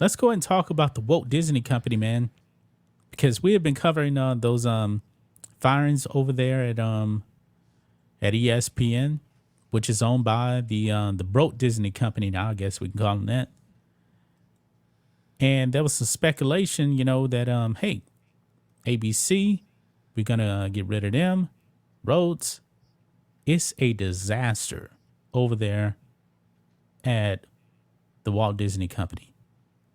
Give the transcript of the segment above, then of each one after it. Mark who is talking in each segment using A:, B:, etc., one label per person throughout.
A: let's go ahead and talk about the Walt Disney Company, man, because we have been covering those firings over there at ESPN, which is owned by the Broke Disney Company now, I guess we can call them that. And there was some speculation, that hey, ABC, we're gonna get rid of them. Rhodes, it's a disaster over there at the Walt Disney Company.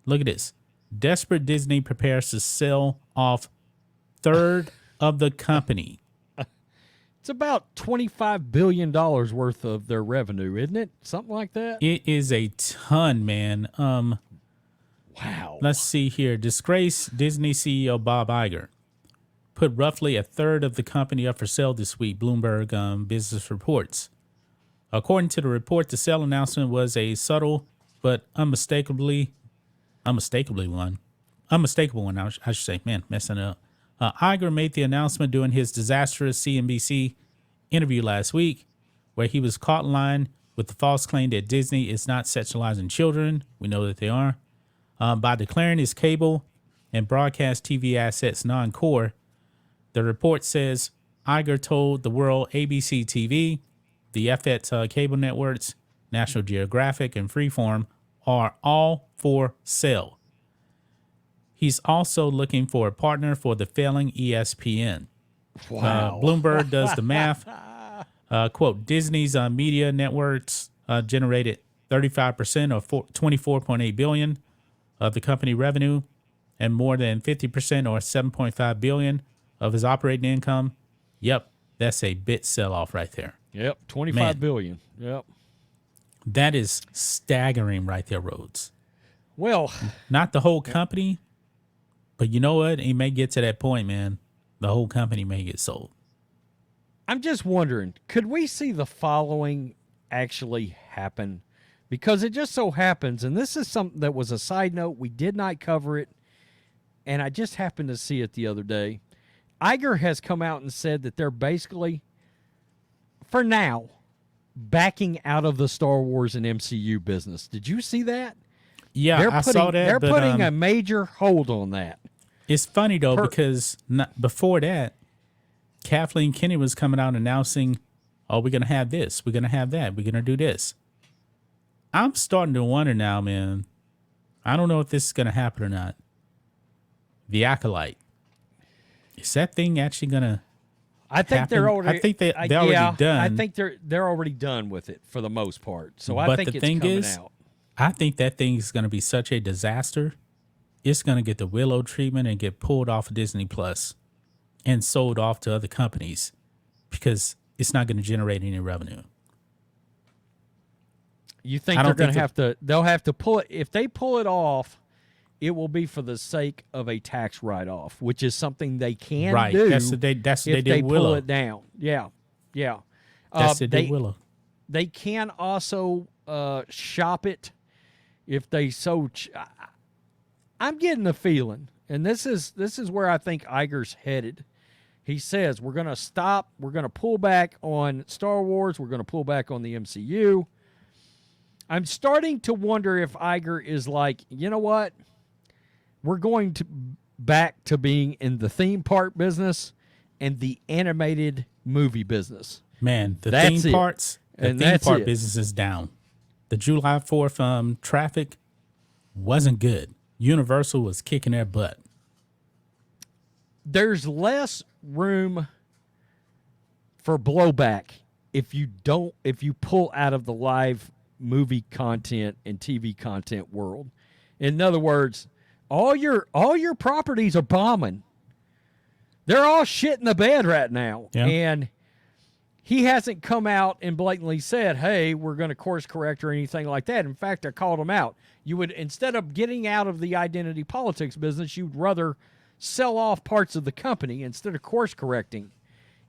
A: Look at this. Desperate Disney prepares to sell off third of the company.
B: It's about $25 billion worth of their revenue, isn't it? Something like that?
A: It is a ton, man.
B: Wow.
A: Let's see here. Disgraced Disney CEO Bob Iger put roughly a third of the company up for sale this week, Bloomberg Business reports. According to the report, the sale announcement was a subtle but unmistakable one, I should say. Man, messing it up. Iger made the announcement during his disastrous CNBC interview last week, where he was caught in line with the false claim that Disney is not sexualizing children. We know that they are. By declaring his cable and broadcast TV assets non-core. The report says Iger told the world ABC TV, the FX cable networks, National Geographic, and Freeform are all for sale. He's also looking for a partner for the failing ESPN.
B: Wow.
A: Bloomberg does the math. Quote, Disney's media networks generated 35% or $24.8 billion of the company revenue and more than 50% or $7.5 billion of his operating income. Yep, that's a bit sell-off right there.
B: Yep, $25 billion. Yep.
A: That is staggering right there, Rhodes.
B: Well,
A: not the whole company, but you know what? He may get to that point, man. The whole company may get sold.
B: I'm just wondering, could we see the following actually happen? Because it just so happens, and this is something that was a side note, we did not cover it, and I just happened to see it the other day. Iger has come out and said that they're basically, for now, backing out of the Star Wars and MCU business. Did you see that?
A: Yeah, I saw that.
B: They're putting a major hold on that.
A: It's funny, though, because before that, Kathleen Kennedy was coming out announcing, oh, we're going to have this, we're going to have that, we're going to do this. I'm starting to wonder now, man. I don't know if this is going to happen or not. The Acolyte. Is that thing actually going to happen?
B: They're already.
A: I think they're already done.
B: I think they're already done with it for the most part. So I think it's coming out.
A: I think that thing is going to be such a disaster. It's going to get the Willow treatment and get pulled off of Disney Plus and sold off to other companies because it's not going to generate any revenue.
B: You think they're going to have to? They'll have to pull it. If they pull it off, it will be for the sake of a tax write-off, which is something they can do.
A: That's what they did.
B: Pull it down. Yeah.
A: That's what they did. Willow.
B: They can also shop it if they so. I'm getting the feeling, and this is where I think Iger's headed. He says we're going to stop. We're going to pull back on Star Wars. We're going to pull back on the MCU. I'm starting to wonder if Iger is like, you know what? We're going to back to being in the theme park business and the animated movie business.
A: Man, the theme park business is down. The July 4th traffic wasn't good. Universal was kicking their butt.
B: There's less room for blowback if you pull out of the live movie content and TV content world. In other words, all your properties are bombing. They're all shit in the bed right now.
A: Yeah.
B: And he hasn't come out and blatantly said, hey, we're going to course correct or anything like that. In fact, I called him out. You would, instead of getting out of the identity politics business, you'd rather sell off parts of the company instead of course correcting.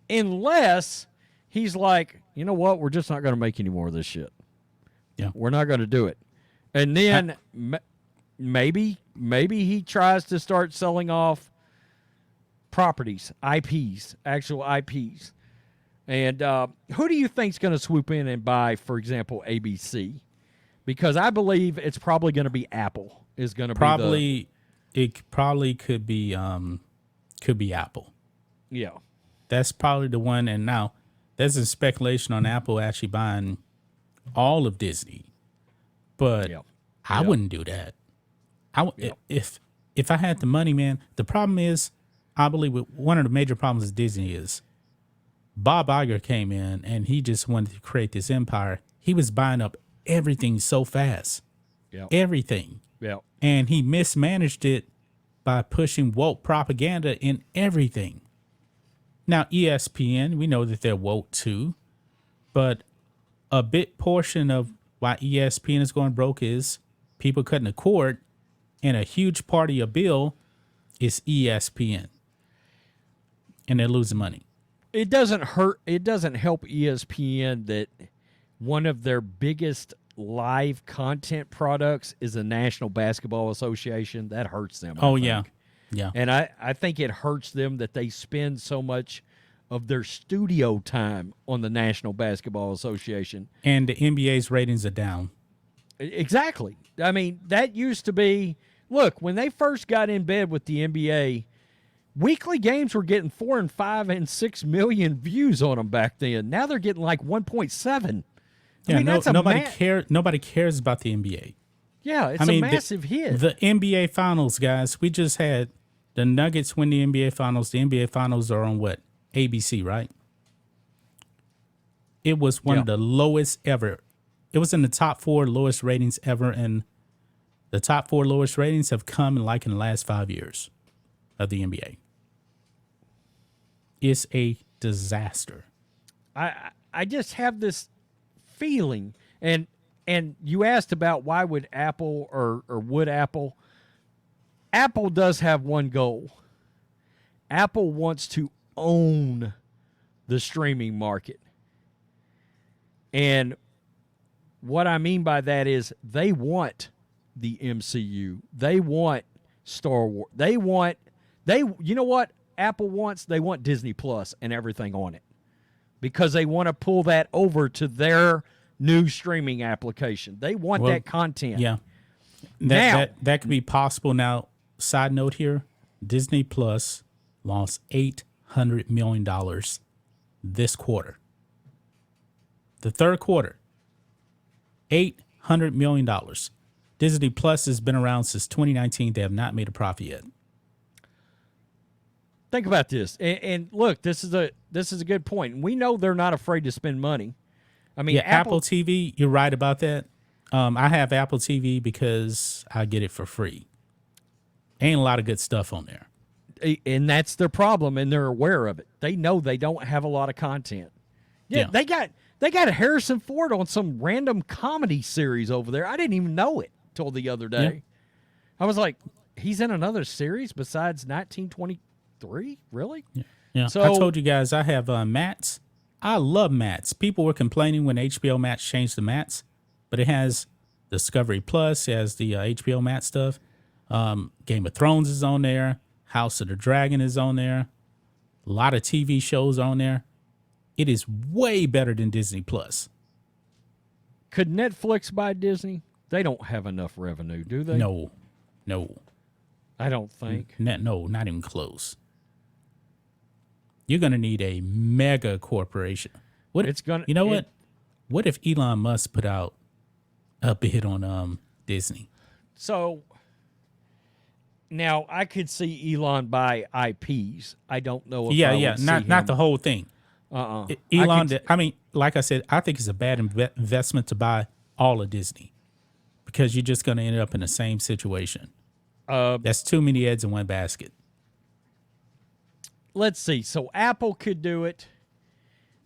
B: Unless he's like, you know what, we're just not going to make any more of this shit.
A: Yeah.
B: We're not going to do it. And then maybe he tries to start selling off properties, IPs, actual IPs. And who do you think's going to swoop in and buy, for example, ABC? Because I believe it's probably going to be Apple. is going to
A: Probably it probably could be Apple.
B: yeah.
A: That's probably the one. And now there's a speculation on Apple actually buying all of Disney, but
B: Yeah.
A: I
B: Yeah.
A: wouldn't do that.
B: Yeah.
A: If I had the money, man. The problem is, I believe one of the major problems with Disney is Bob Iger came in and he just wanted to create this empire. He was buying up everything so fast,
B: Yeah.
A: everything,
B: Yeah.
A: and he mismanaged it by pushing woke propaganda in everything. Now, ESPN, we know that they're woke too, but a big portion of why ESPN is going broke is people cutting the cord, and a huge part of your bill is ESPN, and they're losing money.
B: It doesn't hurt. It doesn't help ESPN that one of their biggest live content products is the National Basketball Association. That hurts them. I think.
A: Yeah.
B: And I think it hurts them that they spend so much of their studio time on the National Basketball Association.
A: And the NBA's ratings are down.
B: Exactly. I mean, that used to be, look, when they first got in bed with the NBA, weekly games were getting 4 and 5 and 6 million views on them back then. Now they're getting like 1.7.
A: Yeah,
B: that's
A: nobody cares about the NBA.
B: Yeah, it's a massive hit.
A: The NBA Finals, guys, we just had the Nuggets win the NBA Finals. The NBA Finals are on what? ABC, right? It was one of the lowest ever. It was in the top 4 lowest ratings ever, and the top 4 lowest ratings have come in the last 5 years of the NBA. It's a disaster.
B: I just have this feeling, and you asked about why would Apple or would Apple. Apple does have one goal. Apple wants to own the streaming market. And what I mean by that is they want the MCU. They want Star Wars. You know what Apple wants? They want Disney Plus and everything on it. Because they want to pull that over to their new streaming application. They want that content.
A: Yeah. That could be possible. Now, side note here, Disney Plus lost $800 million this quarter. The third quarter, $800 million. Disney Plus has been around since 2019. They have not made a profit yet.
B: Think about this, and look, this is a good point. We know they're not afraid to spend money. I mean,
A: Apple TV, you're right about that. I have Apple TV because I get it for free. Ain't a lot of good stuff on there.
B: And that's their problem, and they're aware of it. They know they don't have a lot of content. Yeah. They got Harrison Ford on some random comedy series over there. I didn't even know it till the other day.
A: Yeah.
B: I was like, he's in another series besides 1923? Really?
A: Yeah.
B: So,
A: I told you guys I have Max. I love Max. People were complaining when HBO Max changed to Max, but it has Discovery Plus, it has the HBO Max stuff. Game of Thrones is on there. House of the Dragon is on there. A lot of TV shows on there. It is way better than Disney Plus.
B: Could Netflix buy Disney? They don't have enough revenue, do they?
A: No.
B: I don't think.
A: No, not even close. You're going to need a mega corporation. What if Elon Musk put out a bid on Disney?
B: So now I could see Elon buy IPs. I don't know if
A: not the whole thing. Elon, like I said, I think it's a bad investment to buy all of Disney because you're just going to end up in the same situation. That's too many eggs in one basket.
B: Let's see. So Apple could do it.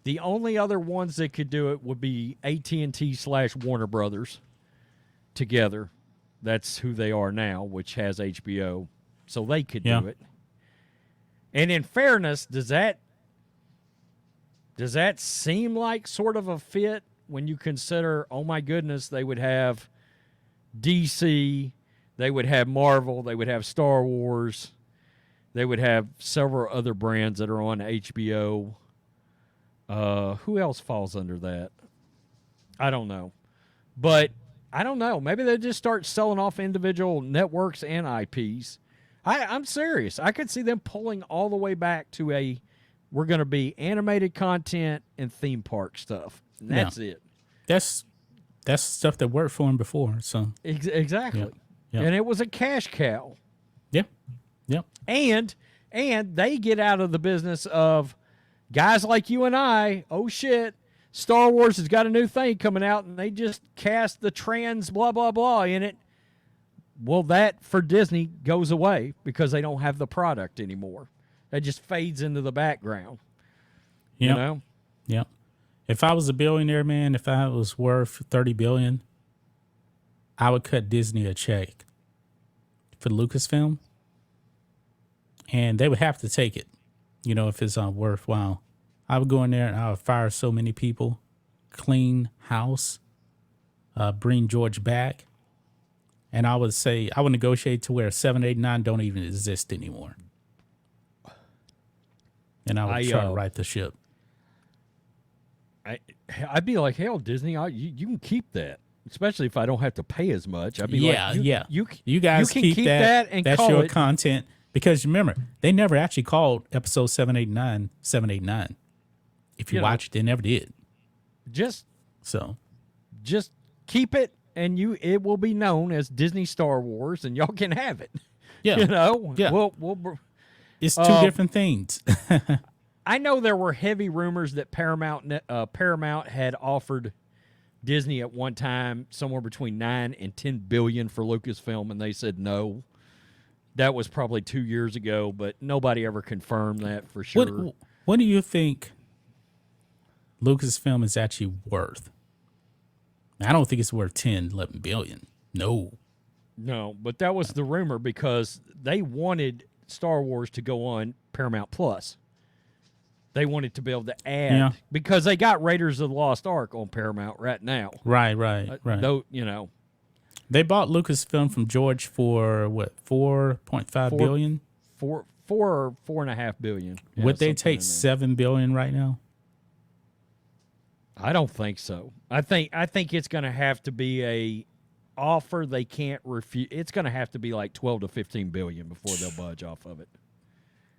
B: The only other ones that could do it would be AT&T/Warner Brothers together. That's who they are now, which has HBO. So they could do it. And in fairness, does that seem like sort of a fit when you consider, oh my goodness, they would have DC, they would have Marvel, they would have Star Wars, they would have several other brands that are on HBO. Who else falls under that? I don't know. But I don't know. Maybe they just start selling off individual networks and IPs. I'm serious. I could see them pulling all the way back to we're going to be animated content and theme park stuff. And that's it.
A: That's stuff that worked for him before. So
B: exactly.
A: Yeah.
B: And it was a cash cow.
A: Yeah. Yeah.
B: And they get out of the business of guys like you and I. Oh shit, Star Wars has got a new thing coming out, and they just cast the trans blah blah blah in it. Well, that for Disney goes away because they don't have the product anymore. That just fades into the background.
A: Yep.
B: You know?
A: Yeah. If I was a billionaire, man, if I was worth $30 billion, I would cut Disney a check for Lucasfilm, and they would have to take it, you know, if it's worthwhile. I would go in there and I would fire so many people, clean house, bring George back, and I would say I would negotiate to where 7, 8, 9 don't even exist anymore, and I would try to right the ship.
B: I'd be like, hell, Disney, you can keep that, especially if I don't have to pay as much. I'd be
A: You guys
B: can
A: keep that.
B: and
A: that's
B: call
A: your
B: it
A: content. Because remember, they never actually called episode 789 789. If you watch it, they never did.
B: Just
A: So
B: keep it, and it will be known as Disney Star Wars, and y'all can have it.
A: yeah,
B: You know?
A: Yeah.
B: We'll
A: it's two different things.
B: I know there were heavy rumors that Paramount had offered Disney at one time somewhere between 9 and 10 billion for Lucasfilm, and they said no. That was probably 2 years ago, but nobody ever confirmed that for sure.
A: What do you think Lucasfilm is actually worth? I don't think it's worth 10, 11 billion. No,
B: but that was the rumor because they wanted Star Wars to go on Paramount Plus. They wanted to be able to add because they got Raiders of the Lost Ark on Paramount right now.
A: Right.
B: Though, you know,
A: they bought Lucasfilm from George for what, 4.5 billion?
B: 4 or 4.5 billion. Yeah,
A: Would they take 7 billion right now?
B: I don't think so. I think it's going to have to be a offer they can't refuse. It's going to have to be like 12 to 15 billion before they'll budge off of it.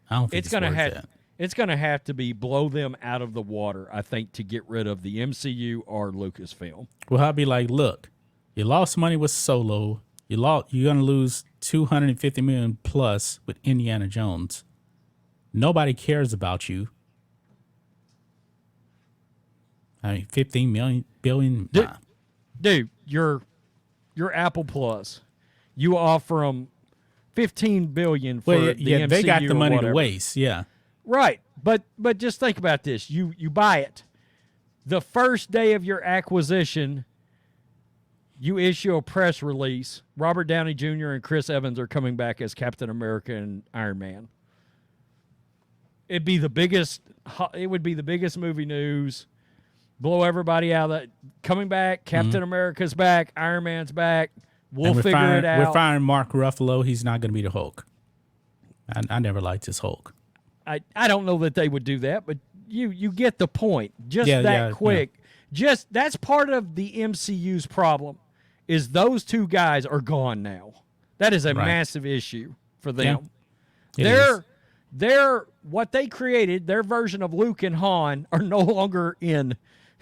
A: I don't think it's worth that.
B: It's going to have to be blow them out of the water, I think, to get rid of the MCU or Lucasfilm.
A: Well, I'll be like, look, you lost money with Solo. You're going to lose $250 million plus with Indiana Jones. Nobody cares about you. I mean, 15 billion.
B: Dude, you're Apple Plus. You offer them 15 billion for the MCU.
A: They got the money
B: to
A: waste. Yeah.
B: Right, but just think about this. You buy it. The first day of your acquisition, you issue a press release. Robert Downey Jr. and Chris Evans are coming back as Captain America and Iron Man. It would be the biggest movie news. Blow everybody out of that. Coming back, Captain America's back, Iron Man's back. We'll figure it out.
A: We're firing Mark Ruffalo. He's not going to be the Hulk. I never liked his Hulk.
B: I don't know that they would do that, but you get the point. Just quick. Yeah. That's part of the MCU's problem is those two guys are gone now. That is a massive issue for them.
A: Yeah,
B: they're what they created, their version of Luke and Han are no longer in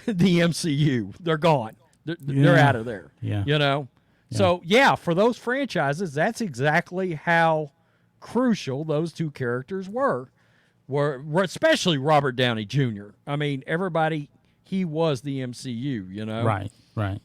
B: the MCU. They're gone. They're out of there.
A: Yeah.
B: You know? Yeah. So, for those franchises, that's exactly how crucial those two characters were especially Robert Downey Jr. I mean, everybody, he was the MCU, you know?
A: Right.